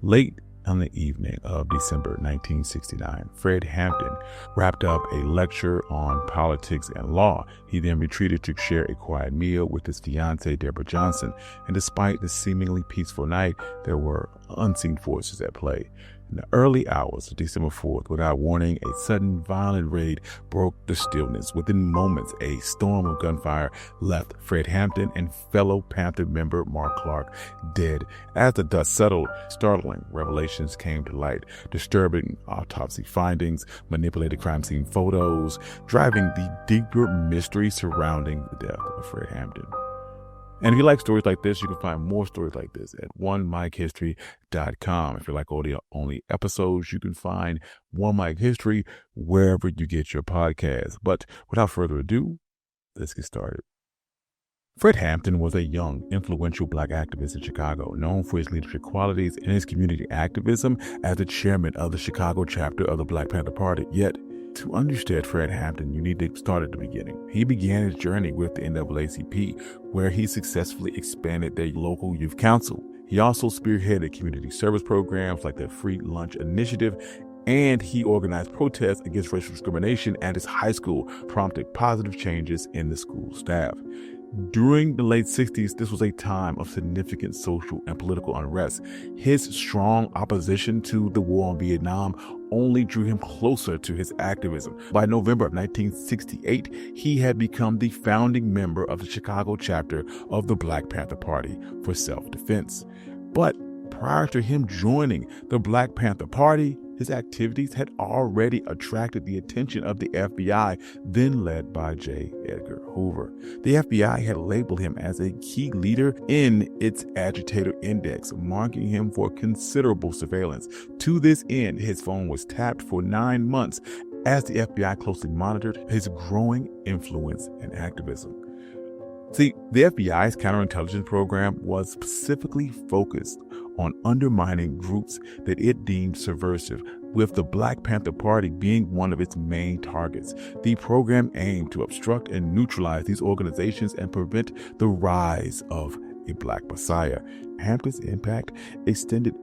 Late on the evening of December 1969, Fred Hampton wrapped up a lecture on politics and law. He then retreated to share a quiet meal with his fiancée, Deborah Johnson, and despite the seemingly peaceful night, there were unseen forces at play. In the early hours of December 4th, without warning, a sudden violent raid broke the stillness. Within moments, a storm of gunfire left Fred Hampton and fellow Panther member Mark Clark dead. As the dust settled, startling revelations came to light, disturbing autopsy findings, manipulated crime scene photos, driving the deeper mystery surrounding the death of Fred Hampton. And if you like stories like this, you can find more stories like this at onemikehistory.com. If you like audio-only episodes, you can find One Mike History wherever you get your podcasts. But without further ado, let's get started. Fred Hampton was a young, influential Black activist in Chicago, known for his leadership qualities and his community activism as the chairman of the Chicago chapter of the Black Panther Party. Yet, to understand Fred Hampton, you need to start at the beginning. He began his journey with the NAACP, where he successfully expanded their local youth council. He also spearheaded community service programs like the Free Lunch Initiative, and he organized protests against racial discrimination at his high school, prompting positive changes in the school staff. During the late 60s, this was a time of significant social and political unrest. His strong opposition to the war in Vietnam only drew him closer to his activism. By November of 1968, he had become the founding member of the Chicago chapter of the Black Panther Party for self-defense. But prior to him joining the Black Panther Party, his activities had already attracted the attention of the FBI, then led by J. Edgar Hoover. The FBI had labeled him as a key leader in its agitator index, marking him for considerable surveillance. To this end, his phone was tapped for 9 months as the FBI closely monitored his growing influence and activism. See, the FBI's counterintelligence program was specifically focused on undermining groups that it deemed subversive, with the Black Panther Party being one of its main targets. The program aimed to obstruct and neutralize these organizations and prevent the rise of a Black Messiah. Hampton's impact extended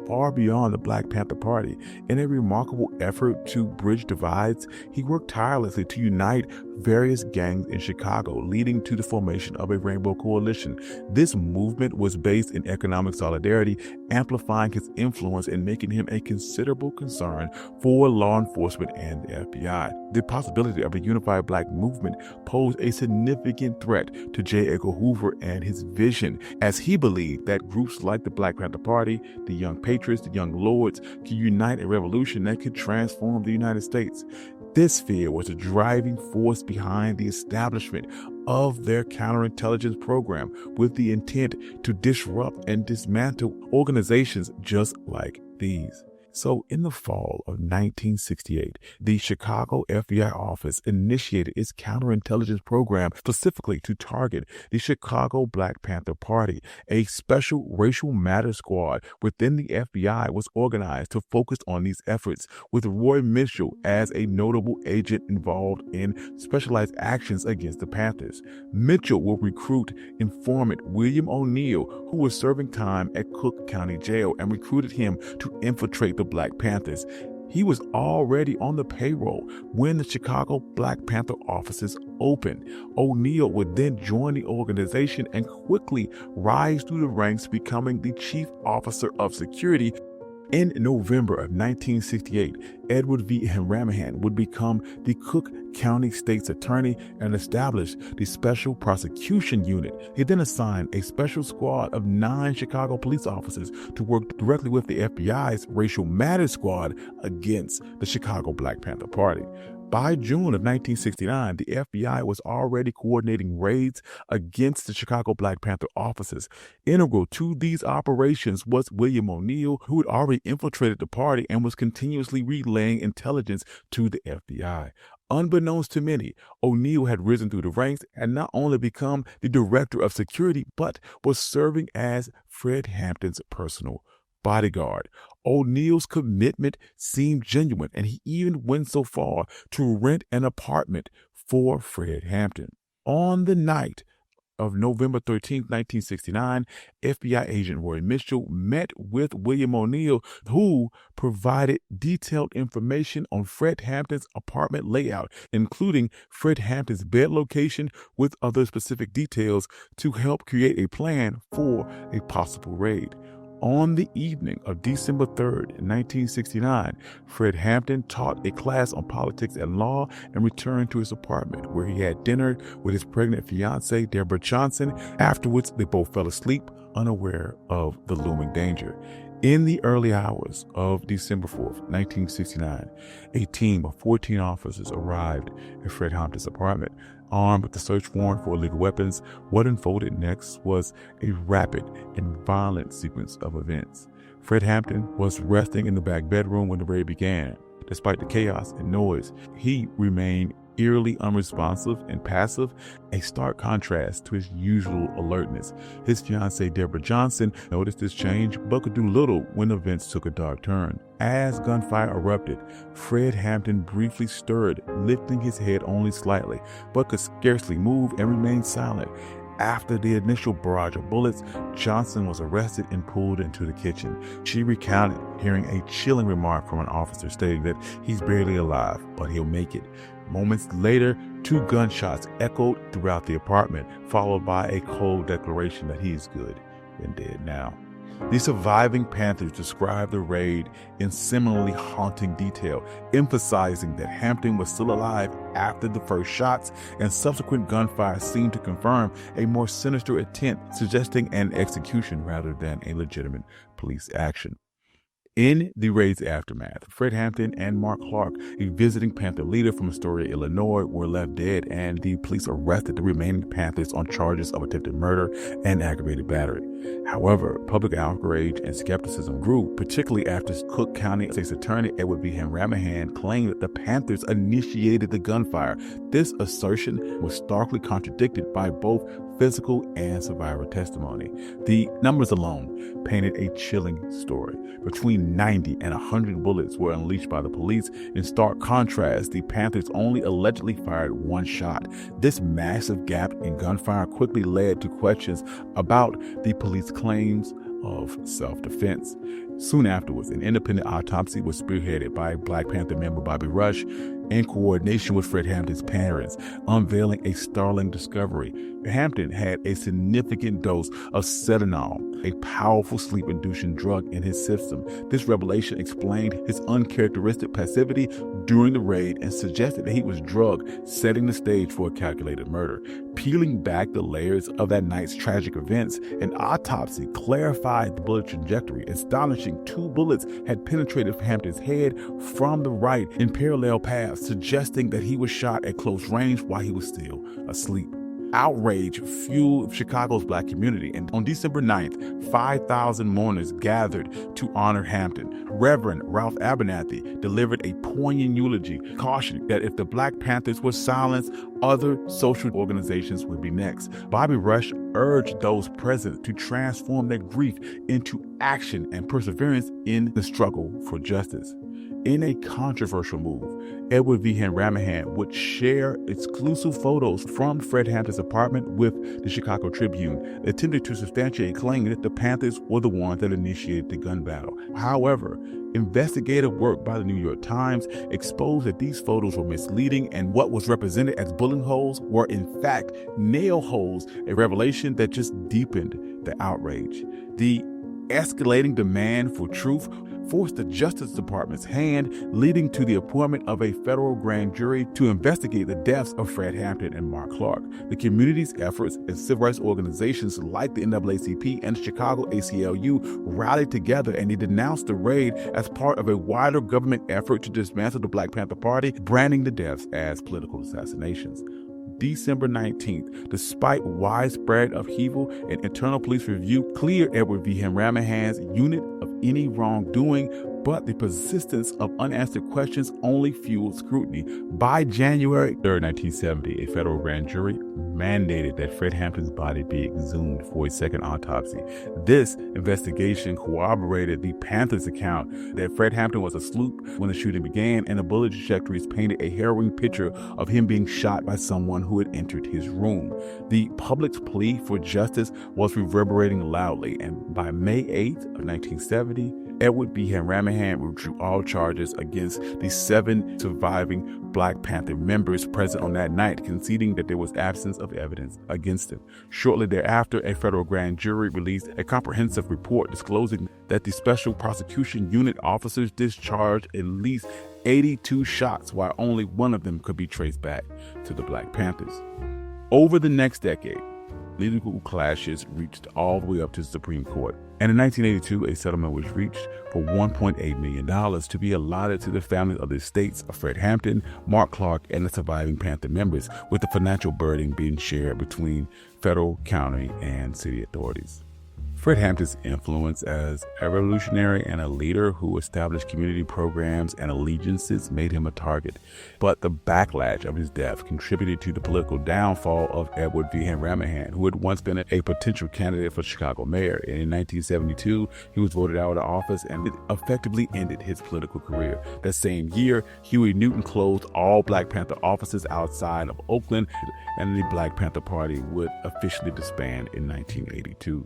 far beyond the Black Panther Party. In a remarkable effort to bridge divides, he worked tirelessly to unite various gangs in Chicago, leading to the formation of a Rainbow Coalition. This movement was based in economic solidarity, amplifying his influence and making him a considerable concern for law enforcement and the FBI. The possibility of a unified Black movement posed a significant threat to J. Edgar Hoover and his vision, as he believed that groups like the Black Panther Party, the Young Patriots, the Young Lords, could unite a revolution that could transform the United States. This fear was the driving force behind the establishment of their counterintelligence program, with the intent to disrupt and dismantle organizations just like these. So in the fall of 1968, the Chicago FBI office initiated its counterintelligence program specifically to target the Chicago Black Panther Party. A special racial matters squad within the FBI was organized to focus on these efforts, with Roy Mitchell as a notable agent involved in specialized actions against the Panthers. Mitchell will recruit informant William O'Neill, who was serving time at Cook County Jail, and recruited him to infiltrate the Black Panthers. He was already on the payroll when the Chicago Black Panther offices opened. O'Neill would then join the organization and quickly rise through the ranks, becoming the chief officer of security. In November of 1968, Edward V. Hanrahan would become the Cook County State's Attorney and establish the Special Prosecution Unit. He then assigned a special squad of 9 Chicago police officers to work directly with the FBI's Racial Matters Squad against the Chicago Black Panther Party. By June of 1969, the FBI was already coordinating raids against the Chicago Black Panther offices. Integral to these operations was William O'Neill, who had already infiltrated the party and was continuously relaying intelligence to the FBI. Unbeknownst to many, O'Neill had risen through the ranks and not only become the director of security, but was serving as Fred Hampton's personal bodyguard. O'Neill's commitment seemed genuine, and he even went so far to rent an apartment for Fred Hampton. On the night of November 13th, 1969, FBI agent Roy Mitchell met with William O'Neill, who provided detailed information on Fred Hampton's apartment layout, including Fred Hampton's bed location with other specific details to help create a plan for a possible raid. On the evening of December 3rd, 1969, Fred Hampton taught a class on politics and law and returned to his apartment, where he had dinner with his pregnant fiancée, Deborah Johnson. Afterwards, they both fell asleep, unaware of the looming danger. In the early hours of December 4th, 1969, a team of 14 officers arrived at Fred Hampton's apartment, armed with a search warrant for illegal weapons. What unfolded next was a rapid and violent sequence of events. Fred Hampton was resting in the back bedroom when the raid began. Despite the chaos and noise, he remained eerily unresponsive and passive, a stark contrast to his usual alertness. His fiancée, Deborah Johnson, noticed this change but could do little when events took a dark turn. As gunfire erupted, Fred Hampton briefly stirred, lifting his head only slightly, but could scarcely move and remained silent. After the initial barrage of bullets, Johnson was arrested and pulled into the kitchen. She recounted hearing a chilling remark from an officer stating that he's barely alive, but he'll make it. Moments later, 2 gunshots echoed throughout the apartment, followed by a cold declaration that he is good and dead now. The surviving Panthers described the raid in similarly haunting detail, emphasizing that Hampton was still alive after the first shots, and subsequent gunfire seemed to confirm a more sinister intent, suggesting an execution rather than a legitimate police action. In the raid's aftermath, Fred Hampton and Mark Clark, a visiting Panther leader from Astoria, Illinois, were left dead, and the police arrested the remaining Panthers on charges of attempted murder and aggravated battery. However, public outrage and skepticism grew, particularly after Cook County State's Attorney Edward V. Hanrahan claimed that the Panthers initiated the gunfire. This assertion was starkly contradicted by both physical and survivor testimony. The numbers alone painted a chilling story. Between 90 and 100 bullets were unleashed by the police. In stark contrast, the Panthers only allegedly fired 1 shot. This massive gap in gunfire quickly led to questions about the police claims of self-defense. Soon afterwards, an independent autopsy was spearheaded by Black Panther member Bobby Rush in coordination with Fred Hampton's parents, unveiling a startling discovery. Hampton had a significant dose of Sedanol, a powerful sleep-inducing drug, in his system. This revelation explained his uncharacteristic passivity during the raid and suggested that he was drugged, setting the stage for a calculated murder. Peeling back the layers of that night's tragic events, an autopsy clarified the bullet trajectory. Astonishing, 2 bullets had penetrated Hampton's head from the right in parallel paths, suggesting that he was shot at close range while he was still asleep. Outrage fueled Chicago's Black community, and on December 9th, 5,000 mourners gathered to honor Hampton. Reverend Ralph Abernathy delivered a poignant eulogy, cautioning that if the Black Panthers were silenced, other social organizations would be next. Bobby Rush urged those present to transform their grief into action and perseverance in the struggle for justice. In a controversial move, Edward V. Hanrahan would share exclusive photos from Fred Hampton's apartment with the Chicago Tribune, attempting to substantiate claiming that the Panthers were the ones that initiated the gun battle. However, investigative work by the New York Times exposed that these photos were misleading, and what was represented as bullet holes were in fact nail holes, a revelation that just deepened the outrage. The escalating demand for truth forced the Justice Department's hand, leading to the appointment of a federal grand jury to investigate the deaths of Fred Hampton and Mark Clark. The community's efforts and civil rights organizations like the NAACP and the Chicago ACLU rallied together, and they denounced the raid as part of a wider government effort to dismantle the Black Panther Party, branding the deaths as political assassinations. December 19th, despite widespread upheaval, an internal police review cleared Edward V. Hanrahan's unit of any wrongdoing, but the persistence of unanswered questions only fueled scrutiny. By January 3rd, 1970, a federal grand jury mandated that Fred Hampton's body be exhumed for a second autopsy. This investigation corroborated the Panther's account that Fred Hampton was asleep when the shooting began, and the bullet trajectories painted a harrowing picture of him being shot by someone who had entered his room. The public's plea for justice was reverberating loudly, and by May 8th of 1970, Edward B. Hanrahan withdrew all charges against the 7 surviving Black Panther members present on that night, conceding that there was absence of evidence against him. Shortly thereafter, a federal grand jury released a comprehensive report disclosing that the Special Prosecution Unit officers discharged at least 82 shots, while only one of them could be traced back to the Black Panthers. Over the next decade, legal clashes reached all the way up to the Supreme Court. And in 1982, a settlement was reached for $1.8 million to be allotted to the families of the estates of Fred Hampton, Mark Clark, and the surviving Panther members, with the financial burden being shared between federal, county, and city authorities. Fred Hampton's influence as a revolutionary and a leader who established community programs and allegiances made him a target. But the backlash of his death contributed to the political downfall of Edward V. Hanrahan, who had once been a potential candidate for Chicago mayor. And in 1972, he was voted out of office, and it effectively ended his political career. That same year, Huey Newton closed all Black Panther offices outside of Oakland, and the Black Panther Party would officially disband in 1982.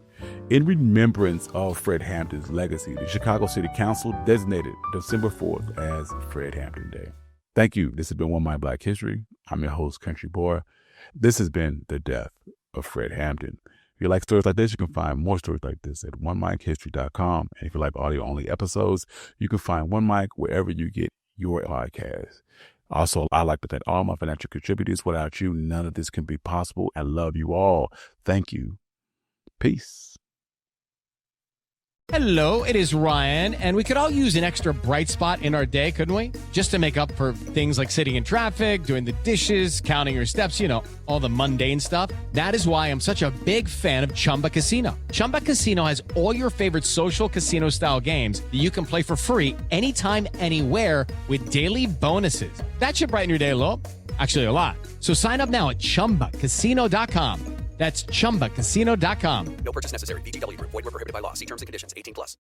In remembrance of Fred Hampton's legacy, the Chicago City Council designated December 4th as Fred Hampton Day. Thank you. This has been One Mic Black History. I'm your host, Country Boy. This has been the death of Fred Hampton. If you like stories like this, you can find more stories like this at onemichistory.com. And if you like audio-only episodes, you can find One Mic wherever you get your podcast. Also, I'd like to thank all my financial contributors. Without you, none of this can be possible. I love you all. Thank you. Peace. Hello, it is Ryan, and we could all use an extra bright spot in our day, couldn't we? Just to make up for things like sitting in traffic, doing the dishes, counting your steps, all the mundane stuff. That is why I'm such a big fan of Chumba Casino. Chumba Casino has all your favorite social casino-style games that you can play for free anytime, anywhere with daily bonuses. That should brighten your day a little. Actually, a lot. So sign up now at ChumbaCasino.com. That's ChumbaCasino.com. No purchase necessary. VGW Group. Void where prohibited by law. See terms and conditions. 18+.